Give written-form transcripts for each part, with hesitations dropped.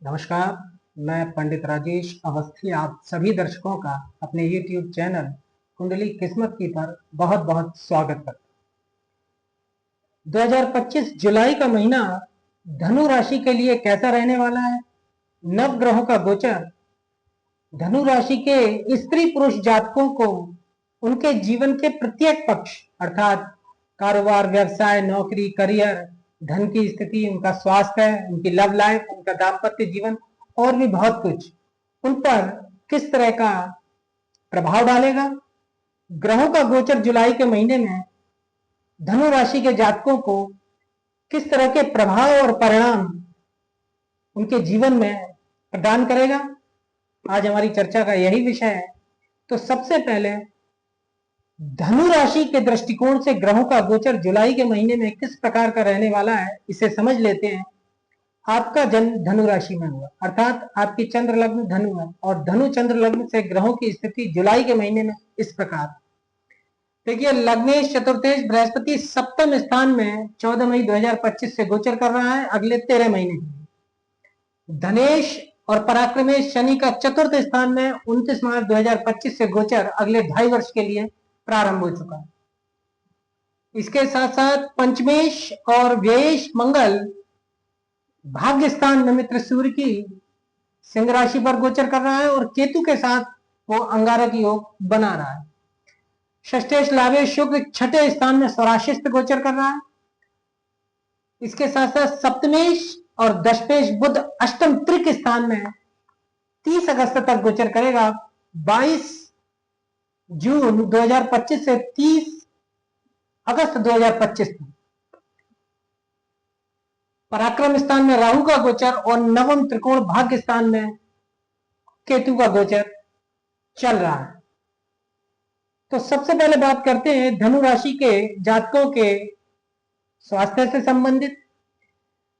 नमस्कार। मैं पंडित राजेश अवस्थी आप सभी दर्शकों का अपने YouTube चैनल कुंडली किस्मत की पर बहुत बहुत स्वागत करता हूं। 2025 जुलाई का महीना धनु राशि के लिए कैसा रहने वाला है? नव ग्रहों का गोचर धनु राशि के स्त्री पुरुष जातकों को उनके जीवन के प्रत्येक पक्ष अर्थात कारोबार, व्यवसाय, नौकरी, करियर, धन की स्थिति, उनका स्वास्थ्य, उनकी लव लाइफ, उनका दाम्पत्य जीवन और भी बहुत कुछ उन पर किस तरह का प्रभाव डालेगा। ग्रहों का गोचर जुलाई के महीने में धनु राशि के जातकों को किस तरह के प्रभाव और परिणाम उनके जीवन में प्रदान करेगा, आज हमारी चर्चा का यही विषय है। तो सबसे पहले धनु राशि के दृष्टिकोण से ग्रहों का गोचर जुलाई के महीने में किस प्रकार का रहने वाला है, इसे समझ लेते हैं। आपका जन्म धनु राशि में हुआ अर्थात आपकी चंद्र लग्न धनु है और धनु चंद्र लग्न से ग्रहों की स्थिति जुलाई के महीने में इस प्रकार। देखिए, लग्नेश चतुर्थेश बृहस्पति सप्तम स्थान में 14 मई 2025 से गोचर कर रहा है अगले 13 महीने के। धनेश और पराक्रमेश शनि का चतुर्थ स्थान में 29 मार्च 2025 से गोचर अगले 2.5 वर्ष के लिए प्रारंभ हो चुका है। इसके साथ साथ पंचमेश और व्ययेश मंगल भाग्य स्थान में मित्र सूर्य की सिंह राशि पर गोचर कर रहा है और केतु के साथ वो अंगारक योग बना रहा है। षष्ठेश लाभेश शुक्र छठे स्थान में स्वराशिस्त गोचर कर रहा है। इसके साथ साथ सप्तमेश और दशमेश बुध अष्टम त्रिक स्थान में 30 अगस्त तक गोचर करेगा। 22 जून 2025 से 30 अगस्त 2025 तक। पराक्रम स्थान में राहु का गोचर और नवम त्रिकोण भाग्य स्थान में केतु का गोचर चल रहा है। तो सबसे पहले बात करते हैं धनु राशि के जातकों के स्वास्थ्य से संबंधित।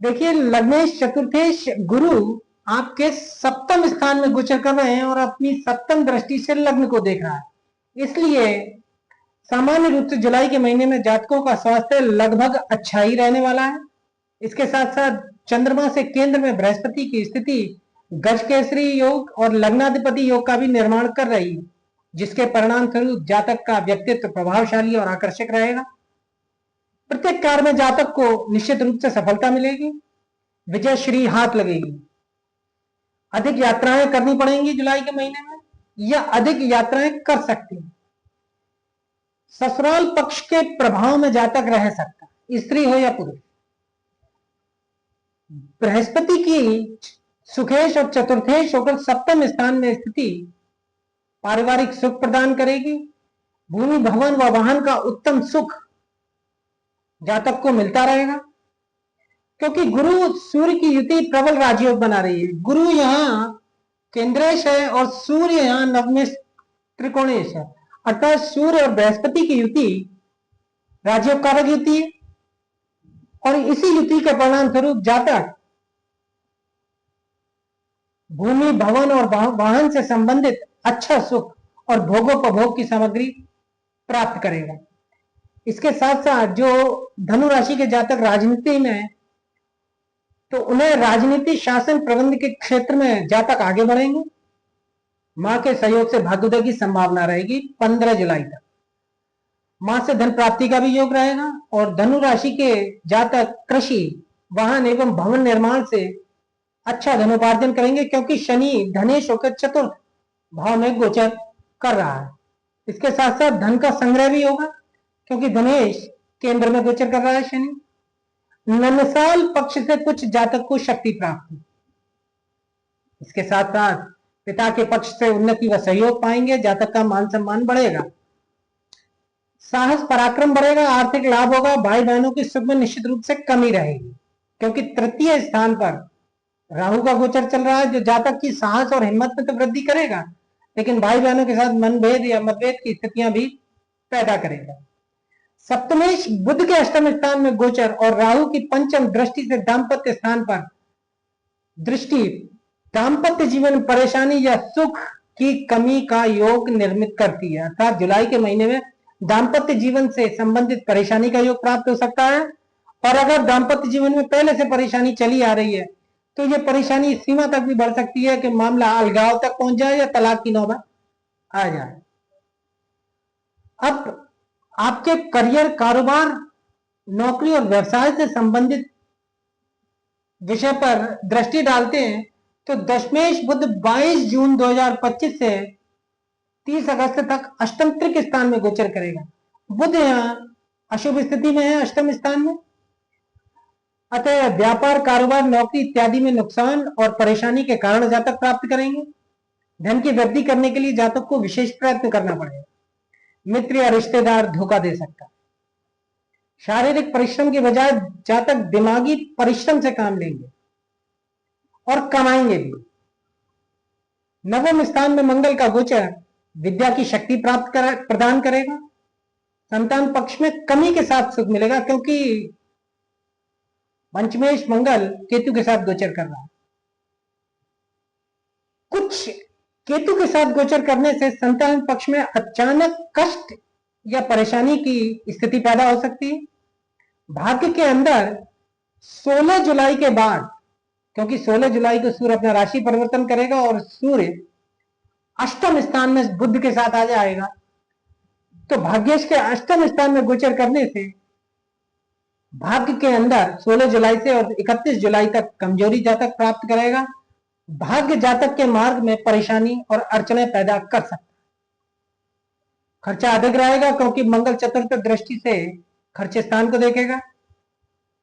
देखिए, लग्नेश चतुर्थेश गुरु आपके सप्तम स्थान में गोचर कर रहे हैं और अपनी सप्तम दृष्टि से लग्न को देख रहा है। इसलिए सामान्य रूप से जुलाई के महीने में जातकों का स्वास्थ्य लगभग अच्छा ही रहने वाला है। इसके साथ साथ चंद्रमा से केंद्र में बृहस्पति की स्थिति गजकेसरी योग और लग्नाधिपति योग का भी निर्माण कर रही है, जिसके परिणाम स्वरूप जातक का व्यक्तित्व प्रभावशाली और आकर्षक रहेगा। प्रत्येक कार्य में जातक को निश्चित रूप से सफलता मिलेगी, विजय श्री हाथ लगेगी। अधिक यात्राएं करनी पड़ेंगी जुलाई के महीने में या अधिक यात्राएं कर सकती हैं। ससुराल पक्ष के प्रभाव में जातक रह सकता है, स्त्री हो या पुरुष। बृहस्पति की सुखेश और चतुर्थेश होकर सप्तम स्थान में स्थिति पारिवारिक सुख प्रदान करेगी। भूमि, भवन व वाहन का उत्तम सुख जातक को मिलता रहेगा, क्योंकि गुरु सूर्य की युति प्रबल राजयोग बना रही है। गुरु यहाँ केंद्रेश है और सूर्य यहाँ नवमेश त्रिकोणेश है, अर्थात सूर्य और बृहस्पति की युति राजयोग कारक युति है और इसी युति के परिणाम स्वरूप जातक भूमि, भवन और वाहन से संबंधित अच्छा सुख और भोगोपभोग की सामग्री प्राप्त करेगा। इसके साथ साथ जो धनु राशि के जातक राजनीति में, तो उन्हें राजनीति, शासन, प्रबंध के क्षेत्र में जातक आगे बढ़ेंगे। मां के सहयोग से भाग्योदय की संभावना रहेगी 15 जुलाई तक। मां से धन प्राप्ति का भी योग रहेगा और धनु राशि के जातक कृषि, वाहन एवं भवन निर्माण से अच्छा धनोपार्जन करेंगे, क्योंकि शनि धनेश होकर चतुर्थ भाव में गोचर कर रहा है। इसके साथ साथ धन का संग्रह भी होगा, क्योंकि धनेश केंद्र में गोचर कर रहा है शनि। ननसाल पक्ष से कुछ जातक को शक्ति प्राप्त हो। इसके साथ साथ पिता के पक्ष से उन्नति व सहयोग पाएंगे। जातक का मान सम्मान बढ़ेगा, साहस पराक्रम बढ़ेगा, आर्थिक लाभ होगा। भाई बहनों की सुख में निश्चित रूप से कमी रहेगी, क्योंकि तृतीय स्थान पर राहु का गोचर चल रहा है, जो जातक की साहस और हिम्मत में तो वृद्धि करेगा, लेकिन भाई बहनों के साथ मनभेद या मतभेद की स्थितियां भी पैदा करेगा। सप्तमेश बुध के अष्टम स्थान में गोचर और राहु की पंचम दृष्टि से दाम्पत्य स्थान पर दृष्टि दाम्पत्य जीवन में परेशानी या सुख की कमी का योग निर्मित करती है। अर्थात जुलाई के महीने में दाम्पत्य जीवन से संबंधित परेशानी का योग प्राप्त हो सकता है। और अगर दाम्पत्य जीवन में पहले से परेशानी चली आ रही है तो ये परेशानी इस सीमा तक भी बढ़ सकती है कि मामला अलगाव तक पहुंच जाए या तलाक की नौबत आ जाए। अब आपके करियर, कारोबार, नौकरी और व्यवसाय से संबंधित विषय पर दृष्टि डालते हैं तो दशमेश बुध 22 जून 2025 से 30 अगस्त तक अष्टम त्रिक स्थान में गोचर करेगा। बुध यहाँ अशुभ स्थिति में है, अष्टम स्थान में। अतः व्यापार, कारोबार, नौकरी इत्यादि में नुकसान और परेशानी के कारण जातक प्राप्त करेंगे। धन की वृद्धि करने के लिए जातक को विशेष प्रयत्न करना पड़ेगा। मित्र या रिश्तेदार धोखा दे सकता है। शारीरिक परिश्रम के बजाय जातक दिमागी परिश्रम से काम लेंगे और कमाएंगे भी। नवम स्थान में मंगल का गोचर विद्या की शक्ति प्रदान करेगा। संतान पक्ष में कमी के साथ सुख मिलेगा, क्योंकि पंचमेश मंगल केतु के साथ गोचर कर रहा है। कुछ केतु के साथ गोचर करने से संतान पक्ष में अचानक कष्ट या परेशानी की स्थिति पैदा हो सकती है। भाग्य के अंदर 16 जुलाई के बाद, क्योंकि 16 जुलाई को सूर्य अपना राशि परिवर्तन करेगा और सूर्य अष्टम स्थान में बुध के साथ आ जाएगा, तो भाग्येश के अष्टम स्थान में गोचर करने से भाग्य के अंदर 16 जुलाई से और 31 जुलाई तक कमजोरी जातक प्राप्त करेगा। भाग्य जातक के मार्ग में परेशानी और अड़चने पैदा कर सकता है। खर्चा अधिक रहेगा, क्योंकि मंगल चतुर्थ दृष्टि से खर्च स्थान को देखेगा।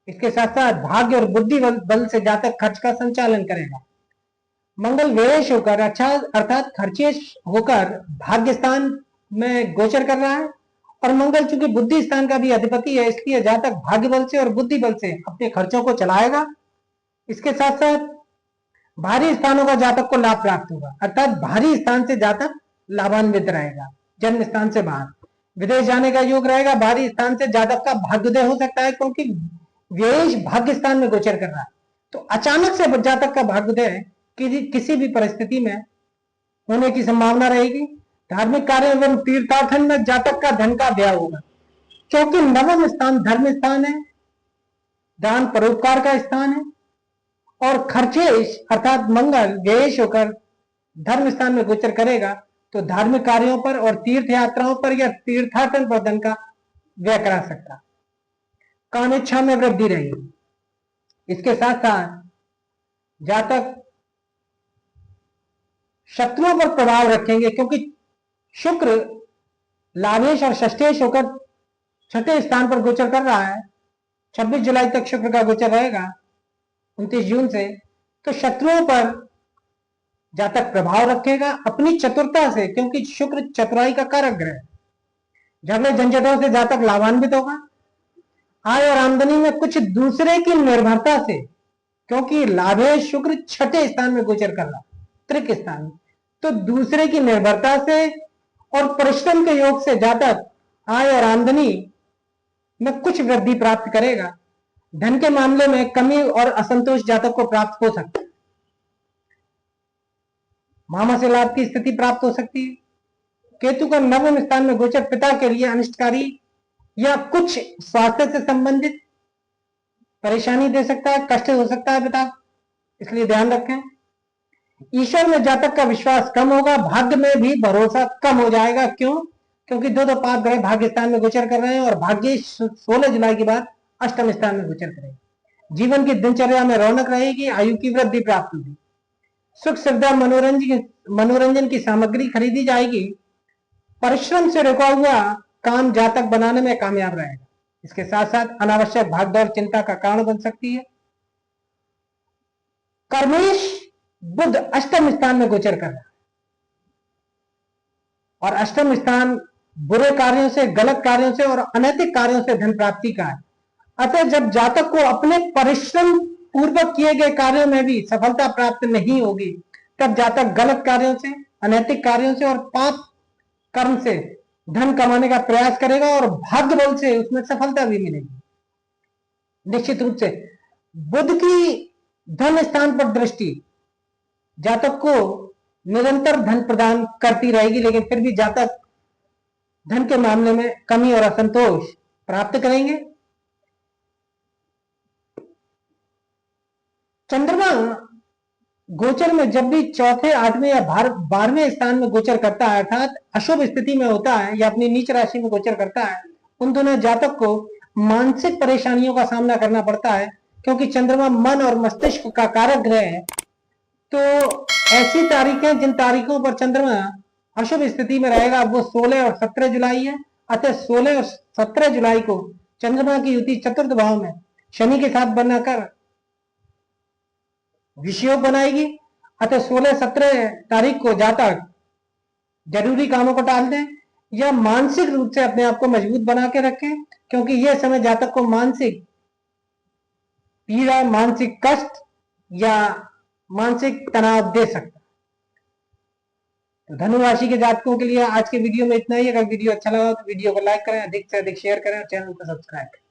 इसके साथ साथ भाग्य और बुद्धि बल से जातक खर्च का संचालन करेगा। मंगल व्ययेश होकर, अच्छा अर्थात खर्चेश होकर भाग्य स्थान में गोचर कर रहा है, और मंगल चूंकि बुद्धि स्थान का भी अधिपति है, इसलिए जातक भाग्य बल से और बुद्धि बल से अपने खर्चों को चलाएगा। इसके साथ साथ भारी स्थानों का जातक को लाभ प्राप्त होगा, अर्थात भारी स्थान से जातक लाभान्वित रहेगा। जन्म स्थान से बाहर विदेश जाने का योग रहेगा। भारी स्थान से जातक का भाग्योदय हो सकता है, क्योंकि व्ययेश भाग्य स्थान में गोचर कर रहा है, तो अचानक से जातक का भाग्योदय किसी भी परिस्थिति में होने की संभावना रहेगी। धार्मिक कार्य एवं तीर्थाटन में जातक का धन का व्यय होगा, क्योंकि नवम स्थान धर्म स्थान है, दान परोपकार का स्थान है, और खर्चेश अर्थात मंगल व्ययेश होकर धर्म स्थान में गोचर करेगा, तो धार्मिक कार्यों पर और तीर्थ यात्राओं पर या तीर्थाटन पर धन का व्यय करा सकता। काम इच्छा में वृद्धि रहेगी। इसके साथ साथ जातक शत्रुओं पर प्रभाव रखेंगे, क्योंकि शुक्र लाभेश और षष्ठेश होकर छठे स्थान पर गोचर कर रहा है। 26 जुलाई तक शुक्र का गोचर रहेगा, 29 जून से। तो शत्रुओं पर जातक प्रभाव रखेगा अपनी चतुरता से, क्योंकि शुक्र चतुराई का कारक ग्रह है। झगड़े झंझटों से जातक लाभान्वित होगा। आय और आमदनी में कुछ दूसरे की निर्भरता से, क्योंकि लाभेश शुक्र छठे स्थान में गोचर कर रहा, त्रिक स्थान में, तो दूसरे की निर्भरता से और परिश्रम के योग से जातक आय और आमदनी में कुछ वृद्धि प्राप्त करेगा। धन के मामले में कमी और असंतोष जातक को प्राप्त हो सकता है। मामा से लाभ की स्थिति प्राप्त हो सकती है। केतु का नवम स्थान में गोचर पिता के लिए अनिष्टकारी या कुछ स्वास्थ्य से संबंधित परेशानी दे सकता है, कष्ट हो सकता है पिता, इसलिए ध्यान रखें। ईश्वर में जातक का विश्वास कम होगा। भाग्य में भी भरोसा कम हो जाएगा। क्यों? क्योंकि दो पाप ग्रह भाग्य स्थान में गोचर कर रहे हैं, और भाग्य 16 जुलाई के बाद अष्टम स्थान में गोचर करेगा। जीवन की दिनचर्या में रौनक रहेगी, आयु की वृद्धि प्राप्त होगी, सुख सुविधा मनोरंजन की सामग्री खरीदी जाएगी। परिश्रम से रुका हुआ काम जातक बनाने में कामयाब रहेगा। इसके साथ साथ अनावश्यक भागदौड़ चिंता का कारण बन सकती है। कर्मेश बुध अष्टम स्थान में गोचर कर रहा है, और अष्टम स्थान बुरे कार्यों से, गलत कार्यों से और अनैतिक कार्यों से धन प्राप्ति का है। अतः जब जातक को अपने परिश्रम पूर्वक किए गए कार्यों में भी सफलता प्राप्त नहीं होगी, तब जातक गलत कार्यों से, अनैतिक कार्यों से और पाप कर्म से धन कमाने का प्रयास करेगा, और भाग्य बल से उसमें सफलता भी मिलेगी। निश्चित रूप से बुध की धन स्थान पर दृष्टि जातक को निरंतर धन प्रदान करती रहेगी, लेकिन फिर भी जातक धन के मामले में कमी और असंतोष प्राप्त करेंगे। चंद्रमा गोचर में जब भी चौथे, आठवें या 12वें स्थान में गोचर करता है, अर्थात अशुभ स्थिति में होता है या अपनी नीच राशि में गोचर करता है, उन दोनों जातक को मानसिक परेशानियों का सामना करना पड़ता है, क्योंकि चंद्रमा मन और मस्तिष्क का कारक ग्रह है। तो ऐसी तारीखें, जिन तारीखों पर चंद्रमा अशुभ स्थिति में रहेगा, वो 16 और 17 जुलाई है। अतः 16 और 17 जुलाई को चंद्रमा की युति चतुर्थ भाव में शनि के साथ बनाकर विषयोग बनाएगी। अतः 16-17 तारीख को जातक जरूरी कामों को टाल दें या मानसिक रूप से अपने आप को मजबूत बना के रखें, क्योंकि यह समय जातक को मानसिक पीड़ा, मानसिक कष्ट या मानसिक तनाव दे सकता है। तो धनु राशि के जातकों के लिए आज के वीडियो में इतना ही। अगर वीडियो अच्छा लगा तो वीडियो को लाइक करें, अधिक से अधिक शेयर करें और चैनल को सब्सक्राइब करें।